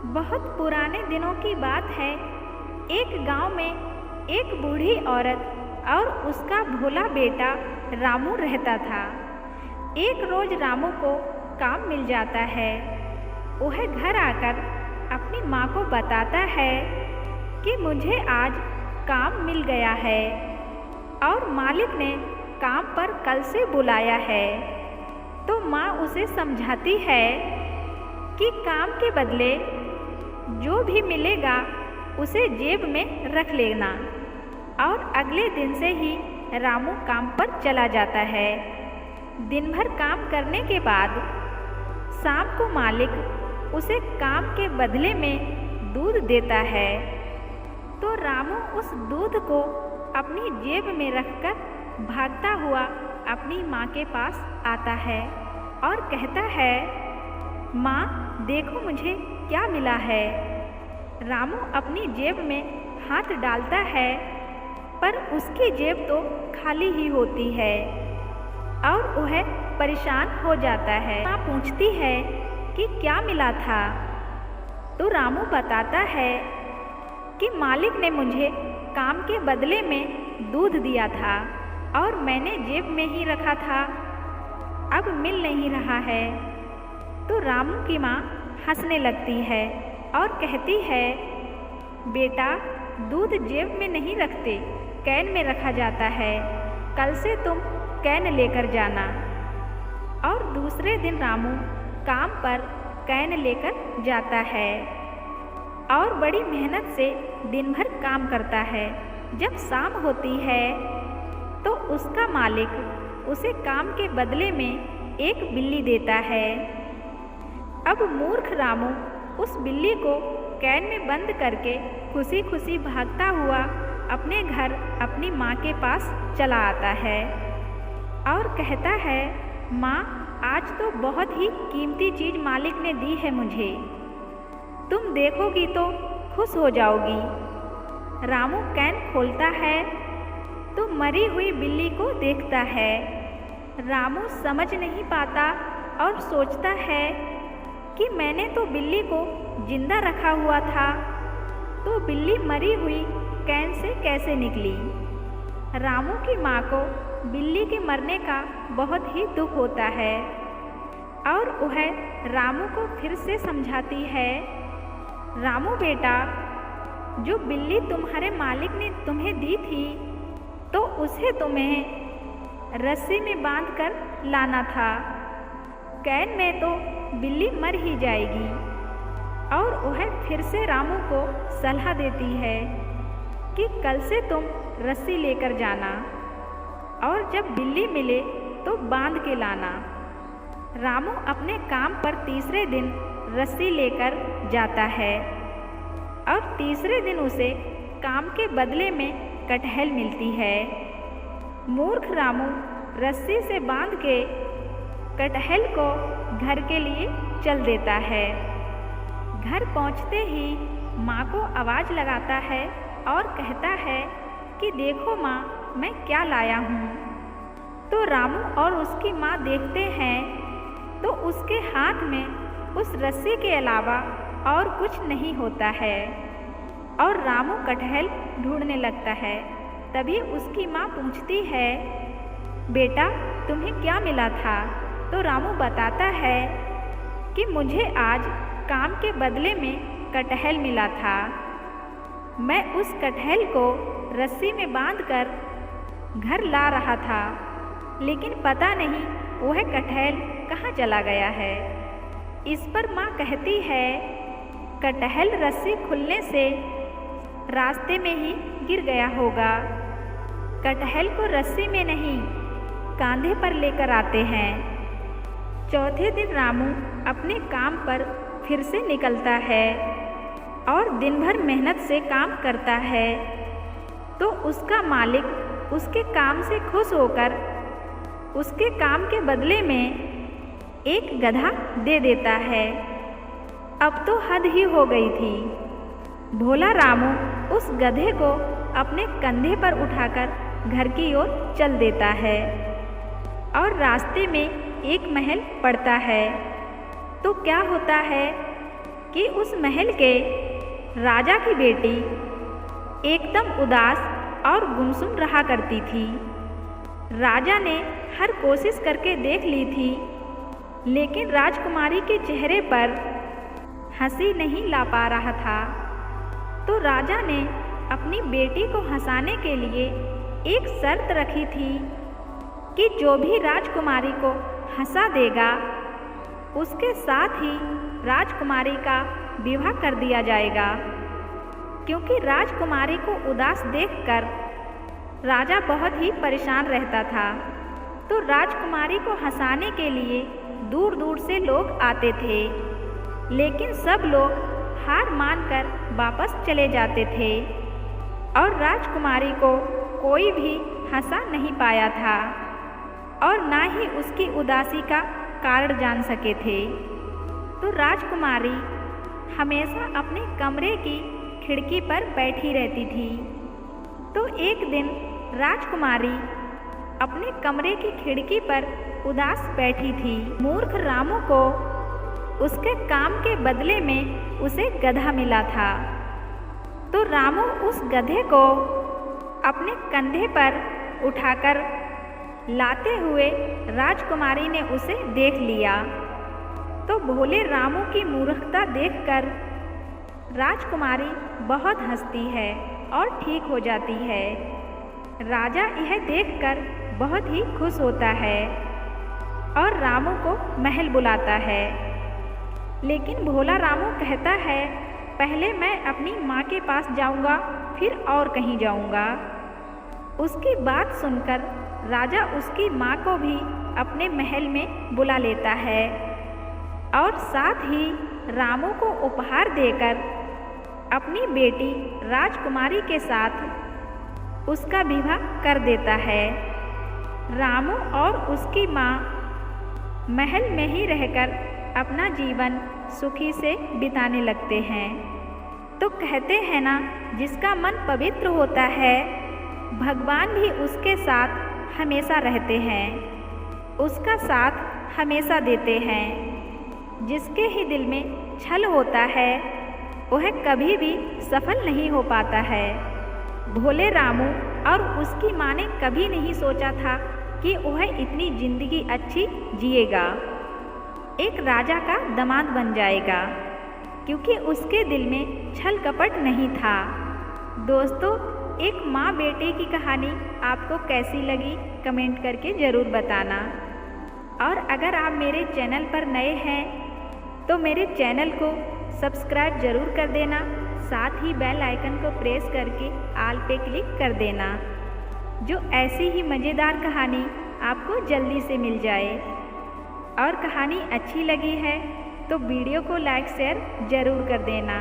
बहुत पुराने दिनों की बात है। एक गांव में एक बूढ़ी औरत और उसका भोला बेटा रामू रहता था। एक रोज रामू को काम मिल जाता है। वह घर आकर अपनी माँ को बताता है कि मुझे आज काम मिल गया है और मालिक ने काम पर कल से बुलाया है। तो माँ उसे समझाती है कि काम के बदले जो भी मिलेगा उसे जेब में रख लेना। और अगले दिन से ही रामू काम पर चला जाता है। दिन भर काम करने के बाद शाम को मालिक उसे काम के बदले में दूध देता है। तो रामू उस दूध को अपनी जेब में रखकर भागता हुआ अपनी माँ के पास आता है और कहता है, माँ देखो मुझे क्या मिला है। रामू अपनी जेब में हाथ डालता है पर उसकी जेब तो खाली ही होती है और वह परेशान हो जाता है। माँ पूछती है कि क्या मिला था। तो रामू बताता है कि मालिक ने मुझे काम के बदले में दूध दिया था और मैंने जेब में ही रखा था, अब मिल नहीं रहा है। तो रामू की माँ हंसने लगती है और कहती है, बेटा दूध जेब में नहीं रखते, कैन में रखा जाता है, कल से तुम कैन लेकर जाना। और दूसरे दिन रामू काम पर कैन लेकर जाता है और बड़ी मेहनत से दिन भर काम करता है। जब शाम होती है तो उसका मालिक उसे काम के बदले में एक बिल्ली देता है। अब मूर्ख रामू उस बिल्ली को कैन में बंद करके खुशी खुशी भागता हुआ अपने घर अपनी माँ के पास चला आता है और कहता है, माँ आज तो बहुत ही कीमती चीज़ मालिक ने दी है मुझे, तुम देखोगी तो खुश हो जाओगी। रामू कैन खोलता है तो मरी हुई बिल्ली को देखता है। रामू समझ नहीं पाता और सोचता है कि मैंने तो बिल्ली को जिंदा रखा हुआ था, तो बिल्ली मरी हुई कैन से कैसे निकली। रामू की माँ को बिल्ली के मरने का बहुत ही दुख होता है और वह रामू को फिर से समझाती है, रामू बेटा जो बिल्ली तुम्हारे मालिक ने तुम्हें दी थी तो उसे तुम्हें रस्सी में बांध कर लाना था, कैन में तो बिल्ली मर ही जाएगी। और वह फिर से रामू को सलाह देती है कि कल से तुम रस्सी लेकर जाना और जब बिल्ली मिले तो बांध के लाना। रामू अपने काम पर तीसरे दिन रस्सी लेकर जाता है और तीसरे दिन उसे काम के बदले में कटहल मिलती है। मूर्ख रामू रस्सी से बांध के कटहल को घर के लिए चल देता है। घर पहुंचते ही माँ को आवाज़ लगाता है और कहता है कि देखो माँ मैं क्या लाया हूँ। तो रामू और उसकी माँ देखते हैं तो उसके हाथ में उस रस्सी के अलावा और कुछ नहीं होता है और रामू कटहल ढूंढने लगता है। तभी उसकी माँ पूछती है, बेटा तुम्हें क्या मिला था। तो रामू बताता है कि मुझे आज काम के बदले में कटहल मिला था, मैं उस कटहल को रस्सी में बांधकर घर ला रहा था, लेकिन पता नहीं वह कटहल कहाँ चला गया है। इस पर माँ कहती है, कटहल रस्सी खुलने से रास्ते में ही गिर गया होगा, कटहल को रस्सी में नहीं कांधे पर लेकर आते हैं। चौथे दिन रामू अपने काम पर फिर से निकलता है और दिन भर मेहनत से काम करता है। तो उसका मालिक उसके काम से खुश होकर उसके काम के बदले में एक गधा दे देता है। अब तो हद ही हो गई थी। भोला रामू उस गधे को अपने कंधे पर उठाकर घर की ओर चल देता है और रास्ते में एक महल पड़ता है। तो क्या होता है कि उस महल के राजा की बेटी एकदम उदास और गुमसुम रहा करती थी। राजा ने हर कोशिश करके देख ली थी, लेकिन राजकुमारी के चेहरे पर हंसी नहीं ला पा रहा था। तो राजा ने अपनी बेटी को हंसाने के लिए एक शर्त रखी थी कि जो भी राजकुमारी को हंसा देगा उसके साथ ही राजकुमारी का विवाह कर दिया जाएगा। क्योंकि राजकुमारी को उदास देखकर राजा बहुत ही परेशान रहता था, तो राजकुमारी को हंसाने के लिए दूर दूर से लोग आते थे, लेकिन सब लोग हार मानकर वापस चले जाते थे और राजकुमारी को कोई भी हंसा नहीं पाया था और ना ही उसकी उदासी का कारण जान सके थे। तो राजकुमारी हमेशा अपने कमरे की खिड़की पर बैठी रहती थी। तो एक दिन राजकुमारी अपने कमरे की खिड़की पर उदास बैठी थी। मूर्ख रामू को उसके काम के बदले में उसे गधा मिला था। तो रामू उस गधे को अपने कंधे पर उठाकर लाते हुए राजकुमारी ने उसे देख लिया। तो भोले रामू की मूर्खता देखकर राजकुमारी बहुत हंसती है और ठीक हो जाती है। राजा यह देखकर बहुत ही खुश होता है और रामू को महल बुलाता है। लेकिन भोला रामू कहता है, पहले मैं अपनी माँ के पास जाऊँगा, फिर और कहीं जाऊँगा। उसकी बात सुनकर राजा उसकी माँ को भी अपने महल में बुला लेता है और साथ ही रामू को उपहार देकर अपनी बेटी राजकुमारी के साथ उसका विवाह कर देता है। रामू और उसकी माँ महल में ही रहकर अपना जीवन सुखी से बिताने लगते हैं। तो कहते हैं ना, जिसका मन पवित्र होता है भगवान भी उसके साथ हमेशा रहते हैं, उसका साथ हमेशा देते हैं। जिसके ही दिल में छल होता है वह कभी भी सफल नहीं हो पाता है। भोले रामू और उसकी माँ ने कभी नहीं सोचा था कि वह इतनी जिंदगी अच्छी जिएगा, एक राजा का दामाद बन जाएगा, क्योंकि उसके दिल में छल कपट नहीं था। दोस्तों, एक माँ बेटे की कहानी आपको कैसी लगी कमेंट करके ज़रूर बताना। और अगर आप मेरे चैनल पर नए हैं तो मेरे चैनल को सब्सक्राइब ज़रूर कर देना, साथ ही बेल आइकन को प्रेस करके ऑल पे क्लिक कर देना, जो ऐसी ही मज़ेदार कहानी आपको जल्दी से मिल जाए। और कहानी अच्छी लगी है तो वीडियो को लाइक शेयर ज़रूर कर देना।